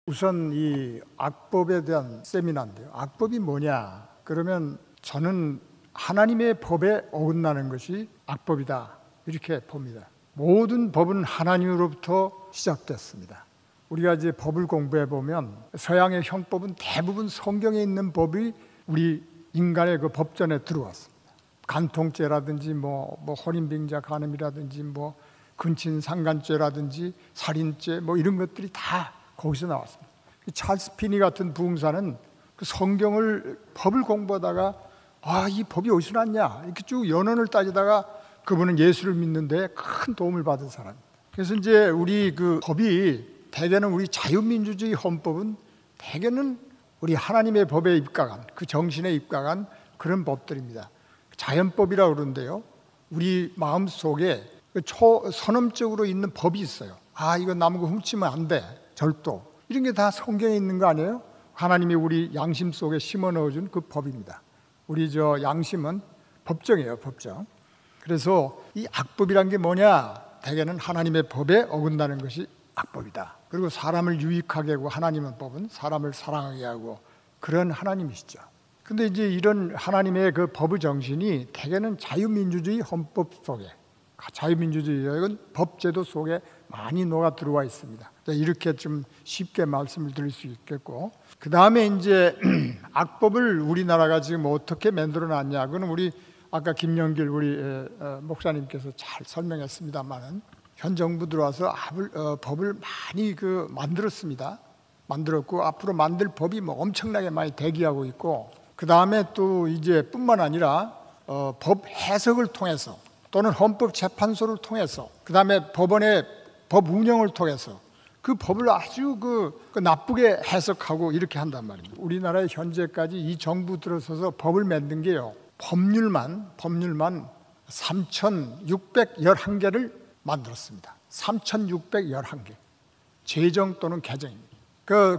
우선 이 악법에 대한 세미나인데요. 악법이 뭐냐? 그러면 저는 하나님의 법에 어긋나는 것이 악법이다, 이렇게 봅니다. 모든 법은 하나님으로부터 시작됐습니다. 우리가 이제 법을 공부해 보면 서양의 형법은 대부분 성경에 있는 법이 우리 인간의 그 법전에 들어왔습니다. 간통죄라든지 혼인빙자 간음이라든지 근친상간죄라든지 살인죄 이런 것들이 다 거기서 나왔습니다. 찰스 피니 같은 부흥사는 그 성경을 법을 공부하다가 이 법이 어디서 났냐 이렇게 쭉 연원을 따지다가 그분은 예수를 믿는데 큰 도움을 받은 사람입니다. 그래서 이제 우리 그 법이 대개는 우리 자유민주주의 헌법은 대개는 우리 하나님의 법에 입각한 그 정신에 입각한 그런 법들입니다. 자연법이라고 그러는데요, 우리 마음속에 선언적으로 있는 법이 있어요. 이거 남의 거 훔치면 안 돼, 절도, 이런 게 다 성경에 있는 거 아니에요? 하나님이 우리 양심 속에 심어 넣어준 그 법입니다. 우리 양심은 법정이에요, 법정. 그래서 이 악법이란 게 뭐냐? 대개는 하나님의 법에 어긋나는 것이 악법이다. 그리고 사람을 유익하게 하고, 하나님의 법은 사람을 사랑하게 하고 그런 하나님이시죠. 근데 이제 이런 하나님의 그 법의 정신이 대개는 자유민주주의 헌법 속에, 자유민주주의적인 법제도 속에 많이 녹아 들어와 있습니다. 이렇게 좀 쉽게 말씀을 드릴 수 있겠고, 그 다음에 이제 악법을 우리나라가 지금 어떻게 만들어 놨냐, 그건 우리 아까 김영길 우리 목사님께서 잘 설명했습니다만은, 현 정부 들어와서 법을 많이 만들었습니다. 만들었고 앞으로 만들 법이 엄청나게 많이 대기하고 있고, 그 다음에 또 이제 뿐만 아니라 법 해석을 통해서 또는 헌법재판소를 통해서, 그 다음에 법원의 법 운영을 통해서 그 법을 아주 나쁘게 해석하고 이렇게 한단 말입니다. 우리나라에 현재까지 이 정부 들어서서 법을 만든 게요, 법률만 3,611개를 만들었습니다. 3,611개. 제정 또는 개정입니다.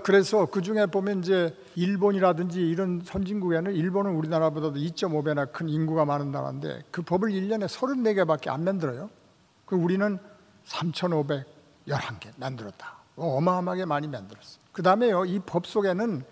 그래서 그 중에 보면 이제 일본이라든지 이런 선진국에는, 일본은 우리나라보다도 2.5배나 큰 인구가 많은 나라인데 그 법을 1년에 34개밖에 안 만들어요. 우리는 3,511개 만들었다. 어마어마하게 많이 만들었어요. 그 다음에요, 이 법 속에는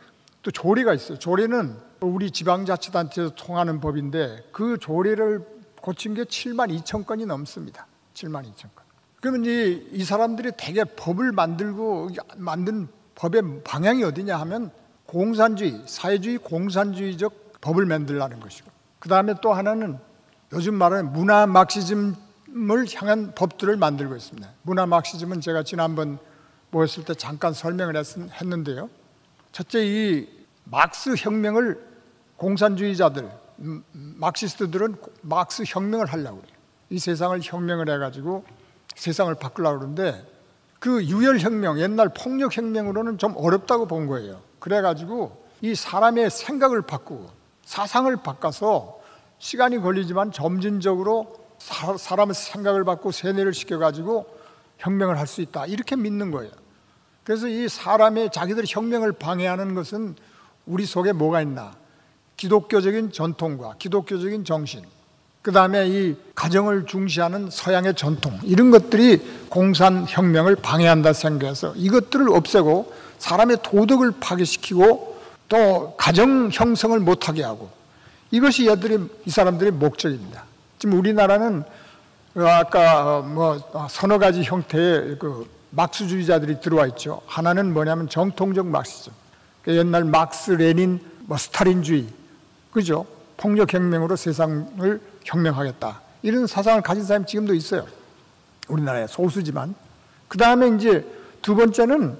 또 조례가 있어요. 조례는 우리 지방자치단체에서 통하는 법인데 그 조례를 고친 게 72,000건이 넘습니다. 72,000건. 그러면 이 사람들이 되게 법을 만든 법의 방향이 어디냐 하면 공산주의, 사회주의 공산주의적 법을 만들라는 것이고, 그 다음에 또 하나는 요즘 말하는 문화 막시즘을 향한 법들을 만들고 있습니다. 문화 막시즘은 제가 지난번 모였을 때 잠깐 설명을 했는데요, 첫째, 이 막스 혁명을 공산주의자들, 막시스트들은 막스 혁명을 하려고 그래요. 이 세상을 혁명을 해가지고 세상을 바꾸려고 그러는데, 그 유혈혁명, 옛날 폭력혁명으로는 좀 어렵다고 본 거예요. 그래가지고 이 사람의 생각을 바꾸고 사상을 바꿔서 시간이 걸리지만 점진적으로 사람의 생각을 바꾸고 세뇌를 시켜가지고 혁명을 할 수 있다, 이렇게 믿는 거예요. 그래서 이 사람의 자기들의 혁명을 방해하는 것은 우리 속에 뭐가 있나? 기독교적인 전통과 기독교적인 정신, 그 다음에 이 가정을 중시하는 서양의 전통, 이런 것들이 공산혁명을 방해한다 생각해서 이것들을 없애고 사람의 도덕을 파괴시키고 또 가정 형성을 못하게 하고, 이것이 이 사람들의 목적입니다. 지금 우리나라는 아까 서너 가지 형태의 막스주의자들이 들어와 있죠. 하나는 뭐냐면 정통적 막시즘, 옛날 막스, 레닌, 스탈린주의, 그죠? 폭력혁명으로 세상을 혁명하겠다, 이런 사상을 가진 사람이 지금도 있어요. 우리나라에 소수지만. 그 다음에 이제 두 번째는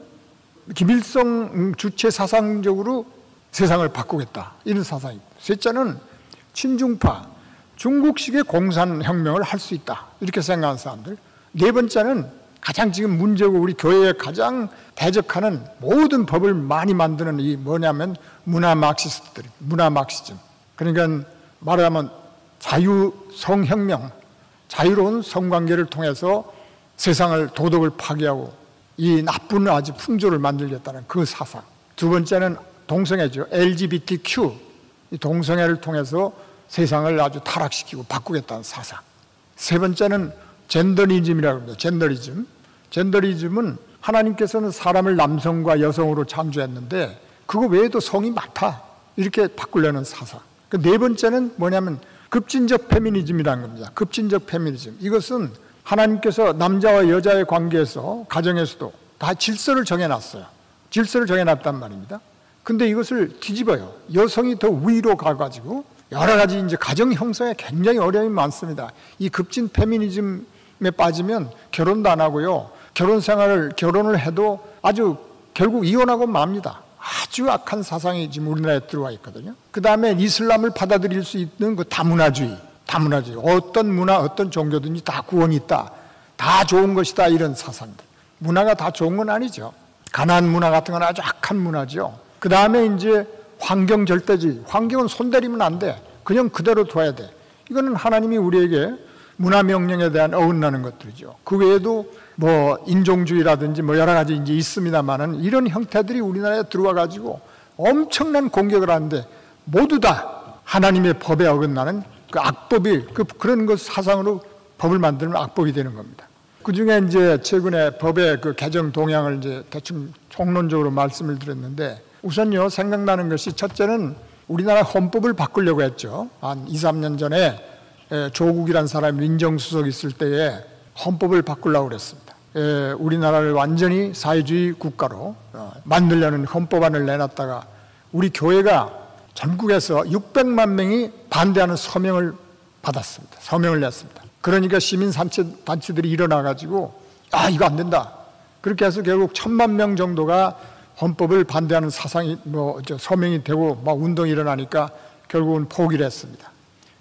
김일성 주체 사상적으로 세상을 바꾸겠다, 이런 사상이고, 셋째는 친중파, 중국식의 공산혁명을 할 수 있다, 이렇게 생각하는 사람들. 네 번째는 가장 지금 문제고 우리 교회에 가장 대적하는 모든 법을 많이 만드는 이 뭐냐면 문화 막시스트들, 문화 막시즘. 그러니까 말하자면 자유성혁명, 자유로운 성관계를 통해서 세상을, 도덕을 파괴하고 이 나쁜 아주 풍조를 만들겠다는 그 사상. 두 번째는 동성애죠. LGBTQ, 이 동성애를 통해서 세상을 아주 타락시키고 바꾸겠다는 사상. 세 번째는 젠더리즘이라고 합니다. 젠더리즘은 하나님께서는 사람을 남성과 여성으로 창조했는데 그거 외에도 성이 많다. 이렇게 바꾸려는 사상. 네 번째는 뭐냐면 급진적 페미니즘이라는 겁니다. 급진적 페미니즘. 이것은 하나님께서 남자와 여자의 관계에서 가정에서도 다 질서를 정해놨어요. 질서를 정해놨단 말입니다. 근데 이것을 뒤집어요. 여성이 더 위로 가가지고 여러 가지 이제 가정 형성에 굉장히 어려움이 많습니다. 이 급진 페미니즘에 빠지면 결혼도 안 하고요. 결혼을 해도 아주 결국 이혼하고 맙니다. 아주 악한 사상이 지금 우리나라에 들어와 있거든요. 그 다음에 이슬람을 받아들일 수 있는 그 다문화주의. 어떤 문화, 어떤 종교든지 다 구원이 있다. 다 좋은 것이다. 이런 사상들. 문화가 다 좋은 건 아니죠. 가나안 문화 같은 건 아주 악한 문화죠. 그 다음에 이제 환경 절대주의. 환경은 손대리면 안 돼. 그냥 그대로 둬야 돼. 이거는 하나님이 우리에게 문화 명령에 대한 어긋나는 것들이죠. 그 외에도 뭐 인종주의라든지 뭐 여러 가지 이제 있습니다만은 이런 형태들이 우리나라에 들어와 가지고 엄청난 공격을 하는데 모두 다 하나님의 법에 어긋나는 그 악법이 그런 것 사상으로 법을 만들면 악법이 되는 겁니다. 그 중에 이제 최근에 법의 그 개정 동향을 이제 대충 총론적으로 말씀을 드렸는데 우선요 생각나는 것이 첫째는 우리나라 헌법을 바꾸려고 했죠. 한 2, 3년 전에 조국이라는 사람이 민정수석 있을 때에 헌법을 바꾸려고 그랬습니다. 우리나라를 완전히 사회주의 국가로 만들려는 헌법안을 내놨다가 우리 교회가 전국에서 600만 명이 반대하는 서명을 받았습니다. 서명을 냈습니다. 그러니까 시민단체들이 일어나가지고 이거 안 된다. 그렇게 해서 결국 1000만 명 정도가 헌법을 반대하는 사상이 서명이 되고 막 운동이 일어나니까 결국은 포기를 했습니다.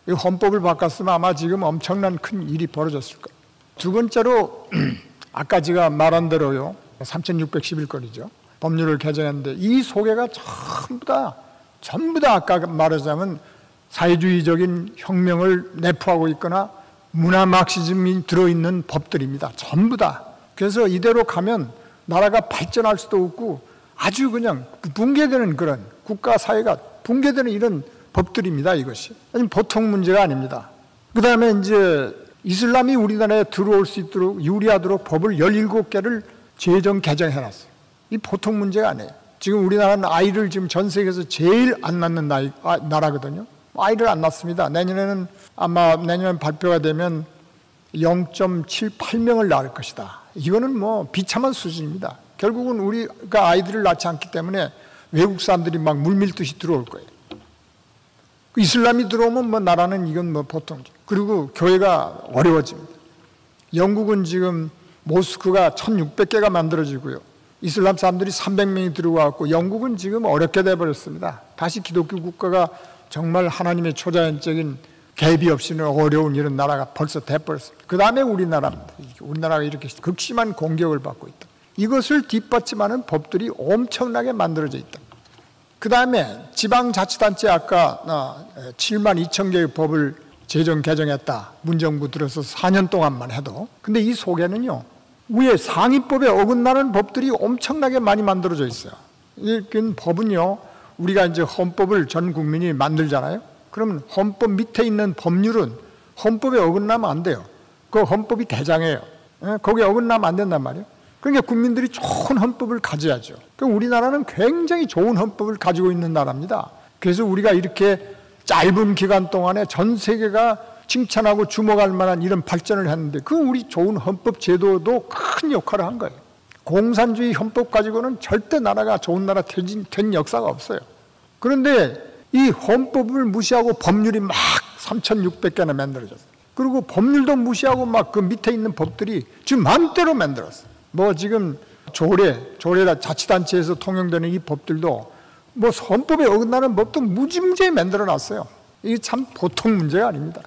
이 헌법을 바꿨으면 아마 지금 엄청난 큰 일이 벌어졌을 거예요. 두 번째로 아까 제가 말한 대로요 3611건이죠. 법률을 개정했는데 이 소개가 전부 다 아까 말하자면 사회주의적인 혁명을 내포하고 있거나 문화 마르크시즘이 들어있는 법들입니다. 전부 다. 그래서 이대로 가면 나라가 발전할 수도 없고 아주 그냥 붕괴되는 그런 국가 사회가 붕괴되는 이런 법들입니다. 이것이 보통 문제가 아닙니다. 그 다음에 이제 이슬람이 우리나라에 들어올 수 있도록 유리하도록 법을 17개를 제정 개정해놨어요. 이 보통 문제가 아니에요. 지금 우리나라는 아이를 지금 전 세계에서 제일 안 낳는 나라거든요. 아이를 안 낳습니다. 내년에는 발표가 되면 0.78명을 낳을 것이다. 이거는 뭐 비참한 수준입니다. 결국은 우리가 아이들을 낳지 않기 때문에 외국 사람들이 막 물밀듯이 들어올 거예요. 이슬람이 들어오면 뭐 나라는 이건 뭐 보통. 그리고 교회가 어려워집니다. 영국은 지금 모스크가 1600개가 만들어지고요. 이슬람 사람들이 300명이 들어와갖고 영국은 지금 어렵게 돼버렸습니다. 다시 기독교 국가가 정말 하나님의 초자연적인 개입이 없이는 어려운 이런 나라가 벌써 돼버렸습니다. 그 다음에 우리나라입니다. 우리나라가 이렇게 극심한 공격을 받고 있다. 이것을 뒷받침하는 법들이 엄청나게 만들어져 있다. 그 다음에 지방자치단체 아까 7만 2천 개의 법을 개정했다. 문정부 들어서 4년 동안만 해도. 근데 이 속에는요, 위에 상위법에 어긋나는 법들이 엄청나게 많이 만들어져 있어요. 이 법은요, 우리가 이제 헌법을 전 국민이 만들잖아요. 그러면 헌법 밑에 있는 법률은 헌법에 어긋나면 안 돼요. 그 헌법이 대장이에요. 거기에 어긋나면 안 된단 말이에요. 그러니까 국민들이 좋은 헌법을 가져야죠. 우리나라는 굉장히 좋은 헌법을 가지고 있는 나라입니다. 그래서 우리가 이렇게 짧은 기간 동안에 전 세계가 칭찬하고 주목할 만한 이런 발전을 했는데 그 우리 좋은 헌법 제도도 큰 역할을 한 거예요. 공산주의 헌법 가지고는 절대 나라가 좋은 나라 된 역사가 없어요. 그런데 이 헌법을 무시하고 법률이 막 3600개나 만들어졌어요. 그리고 법률도 무시하고 막 그 밑에 있는 법들이 지금 마음대로 만들었어요. 뭐 지금 조례라 자치단체에서 통용되는 이 법들도 뭐 헌법에 어긋나는 법도 무지무지하게 만들어놨어요. 이게 참 보통 문제가 아닙니다.